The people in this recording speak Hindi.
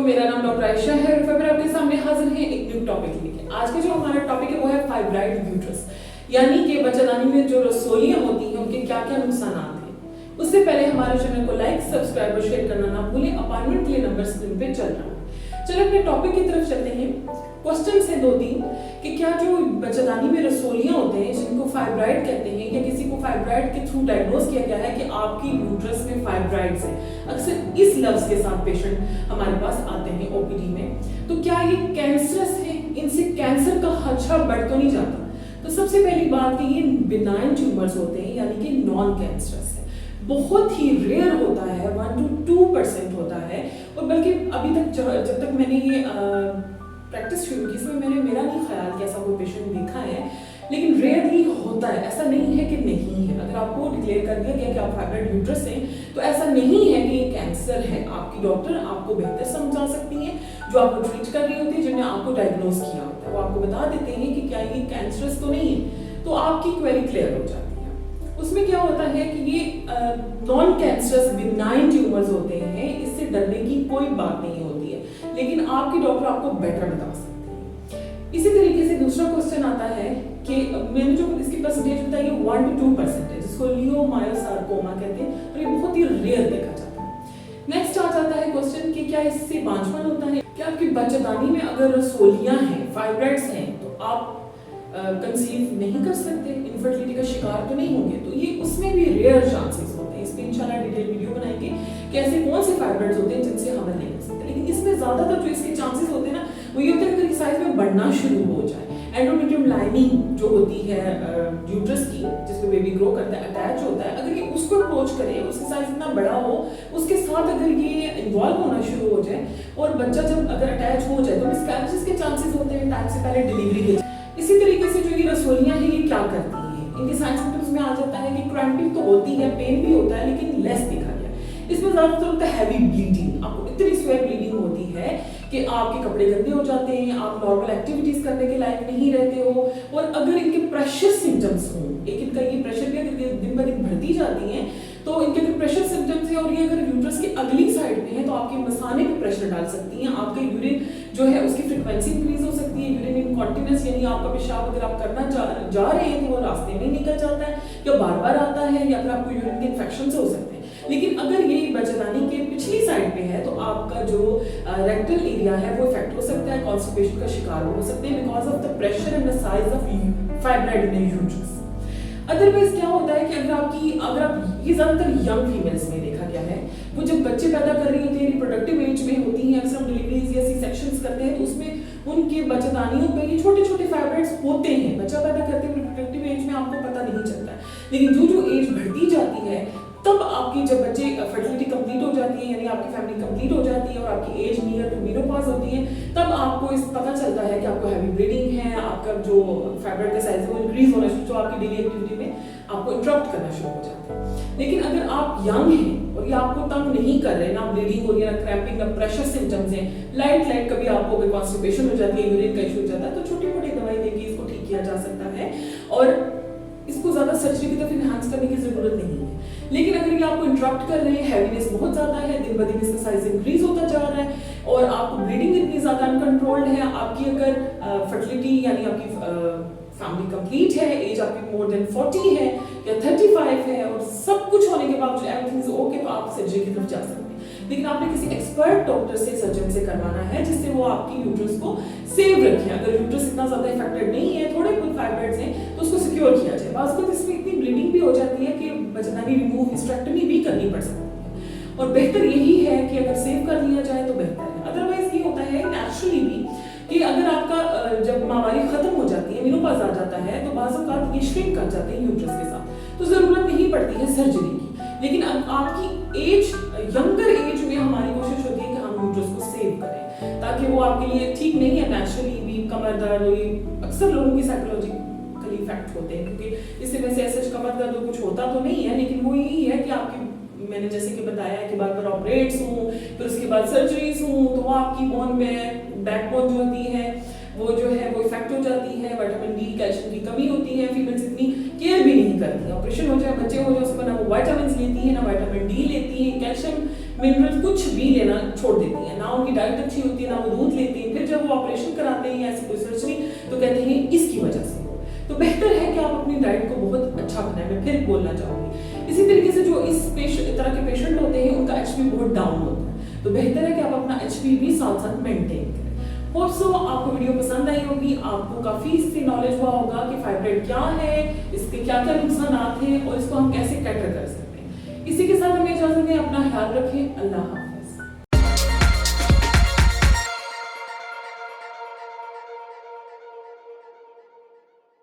मेरा नाम डॉक्टर आयशा है और फिर आपके सामने हाजिर है एक न्यू टॉपिक लेके। आज का जो हमारा टॉपिक है वो है फाइब्राइड यूट्रस, यानी कि बच्चेदानी में जो रसोलियां होती हैं उनके क्या क्या नुकसान हैं। उससे पहले हमारे चैनल को लाइक, सब्सक्राइब और शेयर करना ना भूलें। अपॉइंटमेंट के लिए नंबर स्क्रीन पे चल रहा है। चलिए अपने टॉपिक की तरफ चलते हैं। क्वेश्चन है 2-3 कि क्या जो बच्चेदानी में रसोलियां होते हैं जिनको फाइब्राइड कहते हैं या किसी को फाइब्राइड के थ्रू डायग्नोज किया गया है कि आपकी यूट्रस में फाइब्राइड्स हैं, अक्सर इस लफ्ज के साथ पेशेंट हमारे पास आते हैं ओपीडी में, तो क्या ये कैंसरस है, इनसे कैंसर का खदशा बढ़ तो नहीं जाता? तो सबसे पहली बात कि ये बिनाइन ट्यूमर्स होते हैं, यानी कि नॉन कैंसरस है, बहुत ही रेयर होता है, 1 to 2% होता है। और बल्कि अभी तक जब तक मैंने ये प्रैक्टिस शुरू की इसमें मेरा नहीं ख्याल कि ऐसा कोई पेशेंट देखा है, लेकिन रेयरली होता है। ऐसा नहीं है कि नहीं है। अगर आपको डिक्लेयर कर दिया गया कि आप फाइब्राइड यूट्रस हैं तो ऐसा नहीं है कि ये कैंसर है। आपकी डॉक्टर आपको बेहतर समझा सकती है, जो आपको ट्रीट कर रही होती है, जिन्हें आपको डायग्नोज किया होता है, वो आपको बता देते हैं कि क्या ये कैंसरस तो नहीं है, तो आपकी क्वेरी क्लियर हो जाती है। उसमें क्या होता है कि ये नॉन कैंसरस बिनाइन ट्यूमर्स होते हैं, इससे डरने की कोई बात नहीं होती है, लेकिन आपकी डॉक्टर आपको बेटर बता सकती है। इसी तरीके से दूसरा क्वेश्चन आता है कि मैंने जो इसकी परसेंटेज बताई है 1 to 2% है, जिसको लियोमायोसार्कोमा कहते हैं, और ये बहुत ही रेयर देखा जाता है। नेक्स्ट आ जाता है क्वेश्चन कि क्या इससे बांझपन होता है? क्या आपकी बच्चेदानी में अगर रसोलियां हैं, फाइब्राइड्स हैं, तो आप कंसीव नहीं कर सकते, इनफर्टिलिटी का शिकार तो नहीं होंगे? तो ये उसमें भी रेयर चांसेस होते हैं। इस पे इंशाल्लाह डिटेल वीडियो बनाएंगे कि ऐसे कौन से फाइब्राइड्स होते हैं जिनसे हमल नहीं कर सकते। लेकिन इसमें ज्यादातर जो इसके चांसेस होते हैं ना, वो ये होता है कि साइज में बढ़ना शुरू हो जाए, एंडोमेट्रियम लाइनिंग जो होती है यूट्रस की, जिसमें बेबी ग्रो करता है, अटैच होता है, अगर ये उसको अप्रोच करे, उसका साइज इतना बड़ा हो, उसके साथ अगर ये इन्वॉल्व होना शुरू हो जाए और बच्चा जब अगर अटैच हो जाए तो मिसकैरेजेस के चांसेस होते हैं टाइम से पहले डिलीवरी के। इसी तरीके से जो ये रसोलियां हैं ये क्या करती हैं, इनके साइन सिम्टम्स में आ जाता है कि क्रैम्पिंग तो होती है, पेन भी होता है, लेकिन लेस देखा गया। इसमें ज्यादातर होता है हैवी ब्लीडिंग, आपको इतनी स्वेट ब्लीडिंग होती है कि आपके कपड़े गंदे हो जाते हैं, आप नॉर्मल एक्टिविटीज करने के लायक नहीं रहते हो। और अगर इनके प्रेशर सिम्टम्स हों, एक इनका ये प्रेशर भी अगर दिन ब दिन बढ़ती जाती हैं, तो इनके अगर प्रेशर सिम्टम्स है और ये अगर यूट्रस की अगली साइड में है तो आपके मसाने पे प्रेशर डाल सकती हैं, आपके यूरिन जो है उसकी फ्रीक्वेंसी इंक्रीज हो सकती है, यूरिन इनकॉन्टिनेंस, यानी आपका पेशाब अगर आप करना जा रहे हैं तो वो रास्ते में निकल जाता है या बार बार आता है, या फिर आपको यूरिन के इन्फेक्शन से हो सकते हैं। लेकिन अगर ये बच्चेदानी के पिछली साइड पे है तो आपका जो रेक्टल एरिया है वो इफेक्ट हो सकता है, कॉन्स्टिपेशन का शिकार हो सकते हैं because of the pressure and the size of fibroid in uterus. Otherwise क्या होता है कि अगर आप ये ज्यादातर यंग फीमेल्स में देखा गया है, वो जब बच्चे पैदा कर रही होती है, रिप्रोडक्टिव एज में होती हैं, अक्सर हम डिलीवरीज या सी सेक्शंस करते हैं, तो उसमें उनके बच्चेदानियों पे ये छोटे छोटे फाइब्राइड्स होते हैं। बच्चा पैदा करते हैं रिप्रोडक्टिव एज में आपको पता नहीं चलता है, लेकिन जो एज बढ़ती जाती है तब आपकी जब बच्चे फर्टिलिटी कंप्लीट हो जाती है, यानी आपकी फैमिली कंप्लीट हो जाती है और आपकी एज नियर टू मेनोपॉज होती है, तब आपको इस पता चलता है कि आपको हैवी ब्लीडिंग है, आपका जो फाइब्राइड का साइज है वो इंक्रीज होना शुरू, जो आपकी डेली एक्टिविटी में आपको इंटरप्ट करना शुरू हो जाता है। लेकिन अगर आप यंग हैं और ये आपको तंग नहीं कर रहे, ना ब्लीडिंग हो रही है, ना क्रैम्पिंग, ना प्रेशर सिम्टम्स हैं, लाइट कभी आपको अगर कॉन्स्टिपेशन हो जाती है, यूरिन का इशू हो जाता है, तो छोटी मोटी दवाई देके इसको ठीक किया जा सकता है और इसको ज्यादा सर्जरी की तरफ इनहांस करने की जरूरत नहीं है। लेकिन अगर ये आपको इंटरप्ट कर रहे हैं, हैवीनेस बहुत ज्यादा है, दिन ब दिन इसका साइज इंक्रीज होता जा रहा है और आपको ब्लीडिंग इतनी ज्यादा अनकंट्रोल्ड है, आपकी अगर फर्टिलिटी यानी आपकी फैमिली कंप्लीट है, एज आपकी मोर देन 40 है या 35 है और सब कुछ होने के बावजूद एवरीथिंग इज ओके, तो आप सर्जरी की तरफ जा सकते हैं। लेकिन आपने किसी एक्सपर्ट डॉक्टर से, सर्जन से करवाना है जिससे वो आपकी यूट्रस को सेव रखे। अगर यूट्रस इतना ज्यादा इफेक्टेड नहीं है, थोड़े बहुत फाइब्राइड्स हैं, तो उसको सिक्योर किया जाए। बात को इसमें इतनी ब्लीडिंग भी हो जाती है कि बच्चेदानी रिमूव, हिस्टेक्टोमी भी करनी पड़ सकती है, और बेहतर यही है कि अगर सेव कर लिया जाए तो बेहतर है। अदरवाइज ये होता है नेचुरली भी कि अगर आपका जब माहवारी खत्म हो जाती है, मेनोपॉज आ जाता है, तो बाज़ औक़ात ये श्रिंक कर जाते हैं यूट्रस के साथ, तो जरूरत नहीं पड़ती है सर्जरी की। लेकिन अब आपकी एज, यंगर एज में हमारी कोशिश होती है कि हम यूट्रस को सेव करें, ताकि वो आपके लिए ठीक नहीं है, नेचुरली भी कमर दर्द, अक्सर लोगों की साइकोलॉजिकली इफेक्ट होते हैं, क्योंकि इससे वैसे ऐसे कमर दर्द कुछ होता तो नहीं है, लेकिन वो यही है कि आपकी, मैंने जैसे कि बताया कि बार बार ऑपरेट्स हों, फिर उसके बाद सर्जरीज हों, तो वो आपकी बोन में, बैकबोन जो होती है वो इफेक्ट हो जाती है, विटामिन डी, कैल्शियम की कमी होती है, फीमेल्स इतनी केयर भी नहीं करती, ऑपरेशन हो जाए, बच्चे हो जाए, उसके बाद वो विटामिन लेती है, ना विटामिन डी लेती है, कैल्शियम मिनरल कुछ भी लेना छोड़ देती है, ना उनकी डाइट अच्छी होती है, ना वो दूध लेती है। फिर जब वो ऑपरेशन कराते हैं या ऐसी कोई सर्जरी तो कहते हैं इसकी वजह से। तो बेहतर है कि आप अपनी डाइट को बहुत अच्छा बनाएं। मैं फिर बोलना चाहूंगी। इसी तरीके से जो इस तरह के पेशेंट होते हैं उनका एचबी बहुत डाउन होता है, तो बेहतर है कि आप अपना एचबी भी साथ साथ मेंटेन करें। होप सो आपको वीडियो पसंद आई होगी, आपको काफी इससे नॉलेज हुआ होगा कि फाइब्रॉइड क्या है, इसके क्या क्या नुकसान हैं और इसको हम कैसे कैटर कर सकते हैं। इसी के साथ हमें इजाजत दें, अपना ख्याल रखें। अल्लाह हाफ़िज़।